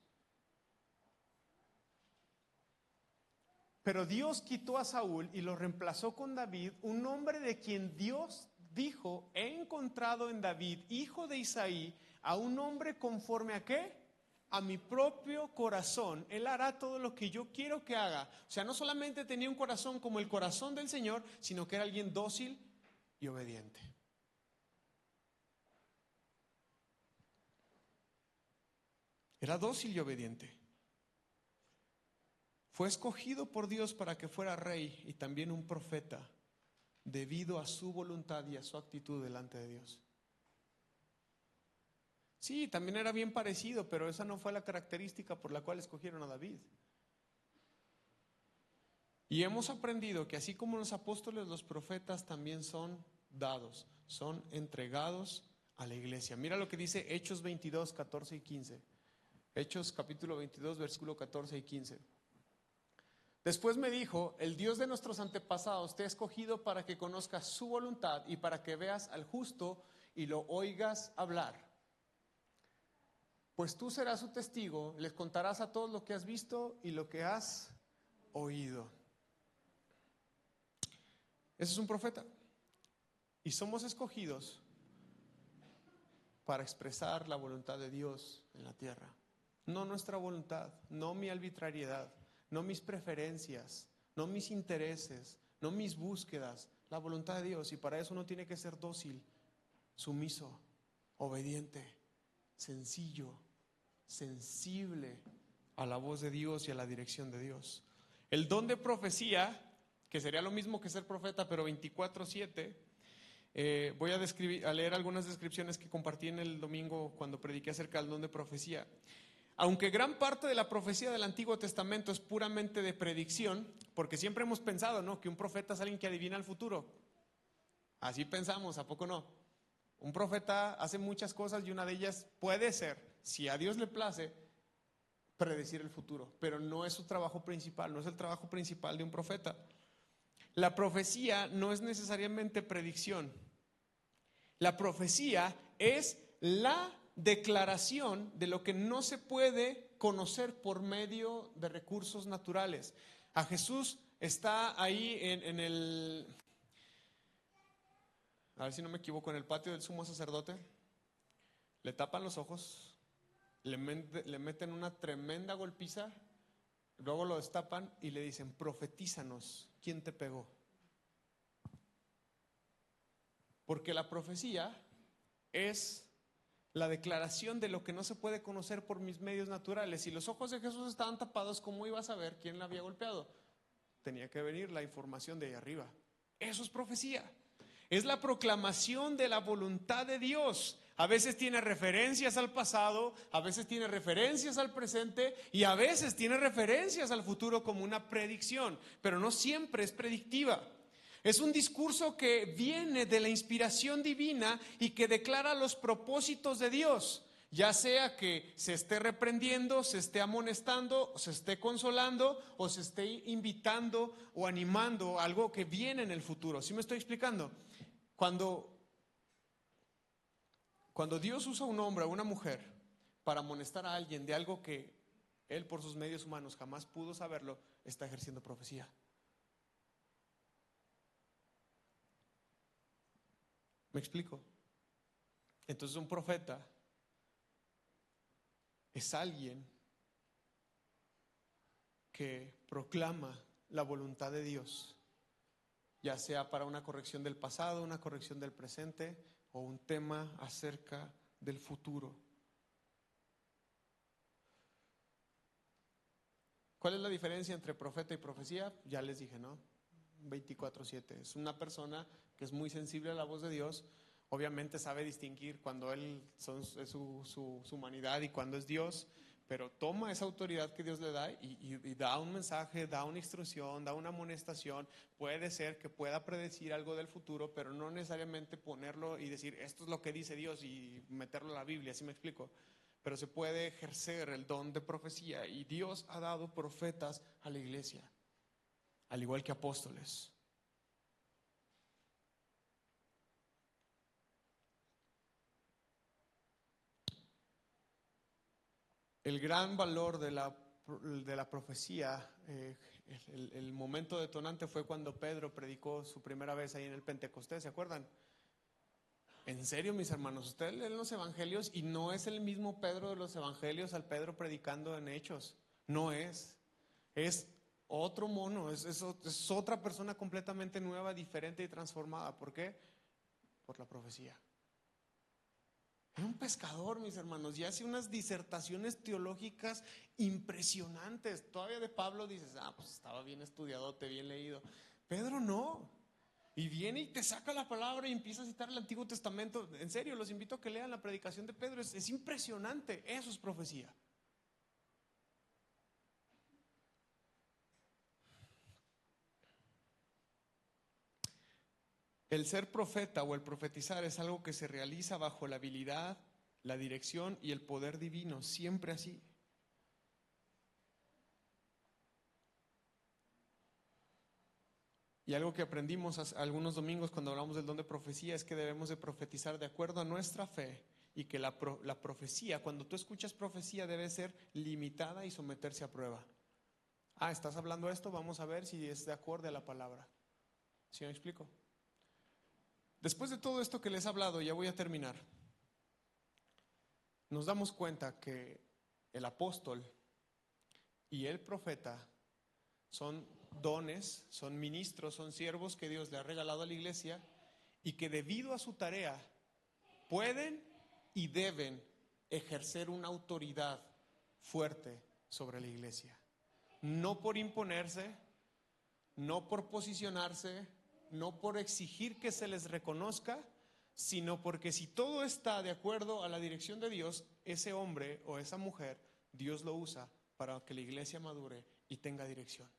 Pero Dios quitó a Saúl y lo reemplazó con David, un hombre de quien Dios dijo, he encontrado en David, hijo de Isaí, a un hombre conforme a ¿qué? A mi propio corazón. Él hará todo lo que yo quiero que haga. O sea, no solamente tenía un corazón como el corazón del Señor, sino que era alguien dócil y obediente. Era dócil y obediente. Fue escogido por Dios para que fuera rey y también un profeta, debido a su voluntad y a su actitud delante de Dios. Sí, también era bien parecido, pero esa no fue la característica por la cual escogieron a David. Y hemos aprendido que así como los apóstoles, los profetas también son dados, son entregados a la iglesia. Mira lo que dice Hechos 22, 14 y 15. Hechos capítulo 22, versículo 14 y 15. Después me dijo, el Dios de nuestros antepasados te ha escogido para que conozcas su voluntad y para que veas al justo y lo oigas hablar. Pues tú serás su testigo, les contarás a todos lo que has visto y lo que has oído. Ese es un profeta. Y somos escogidos para expresar la voluntad de Dios en la tierra. No nuestra voluntad, no mi arbitrariedad, no mis preferencias, no mis intereses, no mis búsquedas, la voluntad de Dios. Y para eso uno tiene que ser dócil, sumiso, obediente, sencillo, sensible a la voz de Dios y a la dirección de Dios. El don de profecía, que sería lo mismo que ser profeta, pero 24/7, voy a leer algunas descripciones que compartí en el domingo cuando prediqué acerca del don de profecía. Aunque gran parte de la profecía del Antiguo Testamento es puramente de predicción, porque siempre hemos pensado, ¿no?, que un profeta es alguien que adivina el futuro. Así pensamos, ¿a poco no? Un profeta hace muchas cosas y una de ellas puede ser, si a Dios le place, predecir el futuro, pero no es su trabajo principal, no es el trabajo principal de un profeta. La profecía no es necesariamente predicción. La profecía es la declaración de lo que no se puede conocer por medio de recursos naturales. A Jesús está ahí en el a ver si no me equivoco, en el patio del sumo sacerdote, le tapan los ojos, le meten una tremenda golpiza, luego lo destapan y le dicen: profetízanos, ¿quién te pegó? Porque la profecía es la declaración de lo que no se puede conocer por mis medios naturales. Si los ojos de Jesús estaban tapados, ¿cómo iba a saber quién la había golpeado? Tenía que venir la información de ahí arriba. Eso es profecía. Es la proclamación de la voluntad de Dios. A veces tiene referencias al pasado, a veces tiene referencias al presente y a veces tiene referencias al futuro como una predicción, pero no siempre es predictiva. Es un discurso que viene de la inspiración divina y que declara los propósitos de Dios, ya sea que se esté reprendiendo, se esté amonestando, se esté consolando o se esté invitando o animando a algo que viene en el futuro. ¿Sí me estoy explicando? Cuando Dios usa a un hombre o una mujer para amonestar a alguien de algo que él por sus medios humanos jamás pudo saberlo, está ejerciendo profecía. ¿Me explico? Entonces un profeta es alguien que proclama la voluntad de Dios, ya sea para una corrección del pasado, una corrección del presente o un tema acerca del futuro. ¿Cuál es la diferencia entre profeta y profecía? Ya les dije, ¿no? 24/7. Es una persona que es muy sensible a la voz de Dios. Obviamente sabe distinguir cuando él es su humanidad y cuando es Dios, pero toma esa autoridad que Dios le da y da un mensaje, da una instrucción, da una amonestación. Puede ser que pueda predecir algo del futuro, pero no necesariamente ponerlo y decir esto es lo que dice Dios y meterlo a la Biblia, ¿sí me explico? Pero se puede ejercer el don de profecía y Dios ha dado profetas a la iglesia, al igual que apóstoles. El gran valor de la profecía, el momento detonante fue cuando Pedro predicó su primera vez ahí en el Pentecostés, ¿se acuerdan? En serio, mis hermanos, ustedes leen los evangelios y no es el mismo Pedro de los evangelios al Pedro predicando en Hechos. No es. Es otro mono, es otra persona completamente nueva, diferente y transformada. ¿Por qué? Por la profecía. Era un pescador, mis hermanos, y hace unas disertaciones teológicas impresionantes. Todavía de Pablo dices, pues estaba bien estudiadote, bien leído. Pedro no. Y viene y te saca la palabra y empieza a citar el Antiguo Testamento. En serio, los invito a que lean la predicación de Pedro. Es impresionante. Eso es profecía. El ser profeta o el profetizar es algo que se realiza bajo la habilidad, la dirección y el poder divino, siempre así. Y algo que aprendimos algunos domingos cuando hablamos del don de profecía es que debemos de profetizar de acuerdo a nuestra fe y que la profecía, cuando tú escuchas profecía, debe ser limitada y someterse a prueba. ¿Estás hablando esto? Vamos a ver si es de acuerdo a la palabra. ¿Sí me explico? Después de todo esto que les he hablado, ya voy a terminar. Nos damos cuenta que el apóstol y el profeta son dones, son ministros, son siervos que Dios le ha regalado a la iglesia y que debido a su tarea pueden y deben ejercer una autoridad fuerte sobre la iglesia. No por imponerse, no por posicionarse, no por exigir que se les reconozca, sino porque si todo está de acuerdo a la dirección de Dios, ese hombre o esa mujer, Dios lo usa para que la iglesia madure y tenga dirección.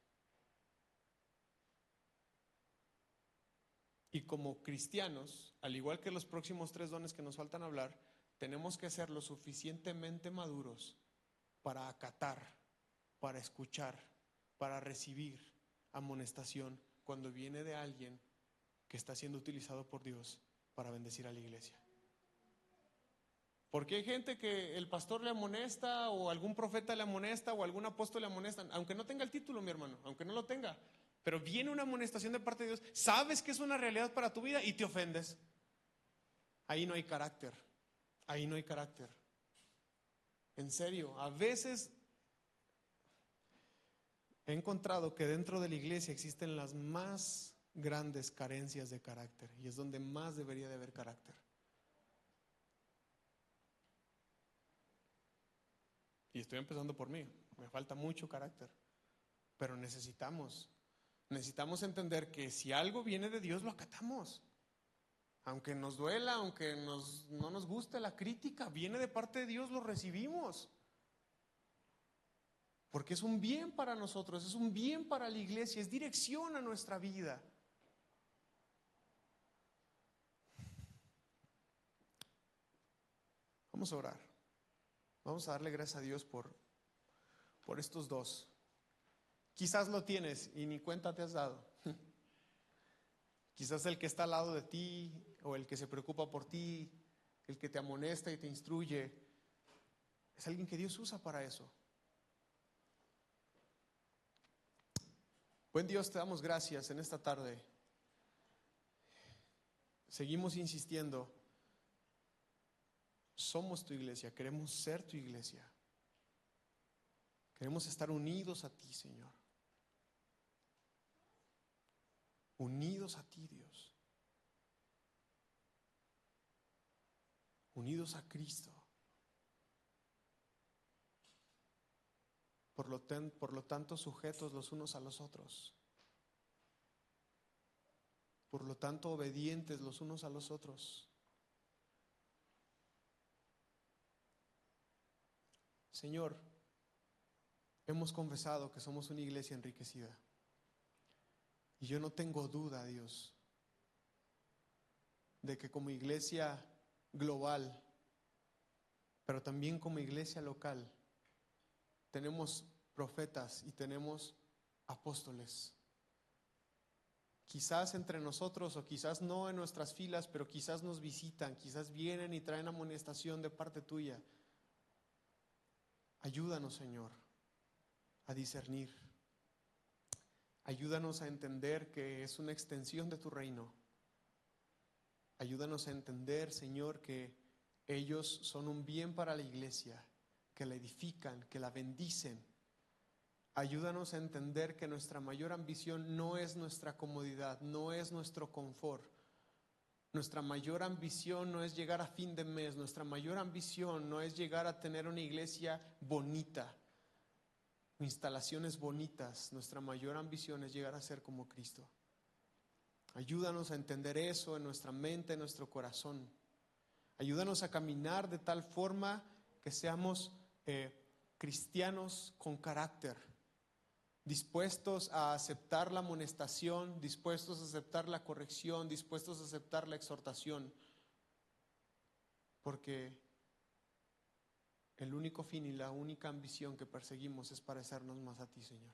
Y como cristianos, al igual que los próximos 3 dones que nos faltan hablar, tenemos que ser lo suficientemente maduros para acatar, para escuchar, para recibir amonestación cuando viene de alguien que está siendo utilizado por Dios para bendecir a la iglesia. Porque hay gente que el pastor le amonesta o algún profeta le amonesta o algún apóstol le amonesta, aunque no tenga el título, mi hermano, aunque no lo tenga. Pero viene una amonestación de parte de Dios, sabes que es una realidad para tu vida y te ofendes. ahí no hay carácter. Ahí no hay carácter. En serio, a veces he encontrado que dentro de la iglesia existen las más grandes carencias de carácter y es donde más debería de haber carácter. Y estoy empezando por mí, me falta mucho carácter, pero necesitamos entender que si algo viene de Dios, lo acatamos. Aunque nos duela, aunque no nos guste la crítica, viene de parte de Dios, lo recibimos. Porque es un bien para nosotros, es un bien para la iglesia, es dirección a nuestra vida. Vamos a orar. Vamos a darle gracias a Dios por estos dos. Quizás lo tienes y ni cuenta te has dado. Quizás el que está al lado de ti o el que se preocupa por ti, el que te amonesta y te instruye, es alguien que Dios usa para eso. Buen Dios, te damos gracias en esta tarde. Seguimos insistiendo. Somos tu iglesia, queremos ser tu iglesia. Queremos estar unidos a ti, Señor. Unidos a ti, Dios. Unidos a Cristo. Por lo tanto, sujetos los unos a los otros. Por lo tanto, obedientes los unos a los otros. Señor, hemos confesado que somos una iglesia enriquecida. Y yo no tengo duda, Dios, de que como iglesia global, pero también como iglesia local, tenemos profetas y tenemos apóstoles. Quizás entre nosotros o quizás no en nuestras filas, pero quizás nos visitan, quizás vienen y traen amonestación de parte tuya. Ayúdanos, Señor, a discernir. Ayúdanos a entender que es una extensión de tu reino. Ayúdanos a entender, Señor, que ellos son un bien para la iglesia, que la edifican, que la bendicen. Ayúdanos a entender que nuestra mayor ambición no es nuestra comodidad, no es nuestro confort. Nuestra mayor ambición no es llegar a fin de mes, nuestra mayor ambición no es llegar a tener una iglesia bonita, instalaciones bonitas. Nuestra mayor ambición es llegar a ser como Cristo. Ayúdanos a entender eso en nuestra mente, en nuestro corazón. Ayúdanos a caminar de tal forma que seamos cristianos con carácter, dispuestos a aceptar la amonestación, dispuestos a aceptar la corrección, dispuestos a aceptar la exhortación, porque el único fin y la única ambición que perseguimos es parecernos más a ti, Señor.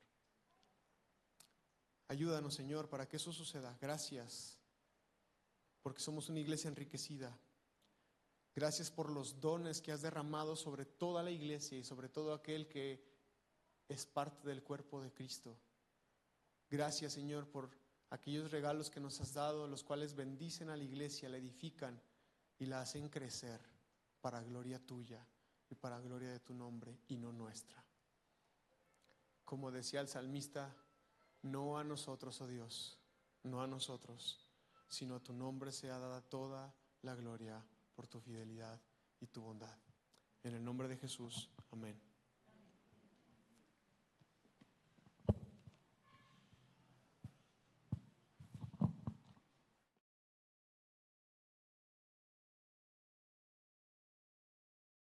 Ayúdanos, Señor, para que eso suceda. Gracias, porque somos una iglesia enriquecida. Gracias por los dones que has derramado sobre toda la iglesia y sobre todo aquel que es parte del cuerpo de Cristo. Gracias, Señor, por aquellos regalos que nos has dado, los cuales bendicen a la iglesia, la edifican y la hacen crecer para gloria tuya y para gloria de tu nombre y no nuestra. Como decía el salmista, no a nosotros, oh Dios, no a nosotros, sino a tu nombre sea dada toda la gloria por tu fidelidad y tu bondad. En el nombre de Jesús, amén.